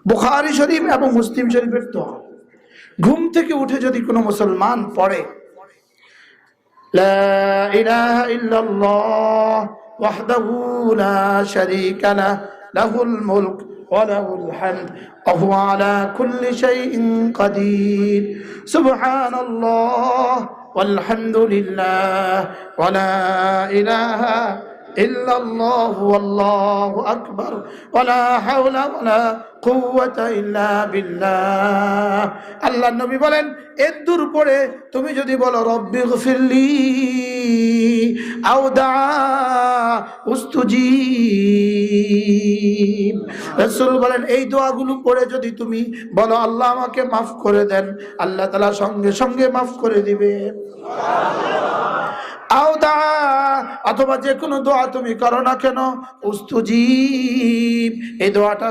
বুখারী শরীফ এবং মুসলিম শরীফের দোয়া। ঘুম থেকে উঠে যদি কোনো মুসলমান পড়ে লা ইলাহা ইল্লাল্লাহ ওয়াহদাহু লা শারীকা লাহু লাহুল মুলক ওয়া লাহুল হামদ ওয়া হুয়া আলা কুল্লি শাইইন কাদির সুবহানাল্লাহ ওয়াল হামদুলিল্লাহ ওয়া লা ইলাহা ইল্লাল্লাহু ওয়াল্লাহু আকবার ওয়া লা হাওলা ওয়া লা কুওয়াতা ইল্লা বিল্লাহ। আল্লাহর নবী বলেন এর দূর পড়ে তুমি যদি বলো রব্বি গফিরলি আও দা উস্তুজিব, রাসূল বলেন এই দোয়াগুলো পড়ে যদি তুমি বলো আল্লাহ আমাকে মাফ করে দেন, আল্লাহ তাআলা সঙ্গে সঙ্গে মাফ করে দিবে। আও দা, অথবা যে কোনো দোয়া তুমি করো না কেন, উস্তুজিব, এই দোয়াটা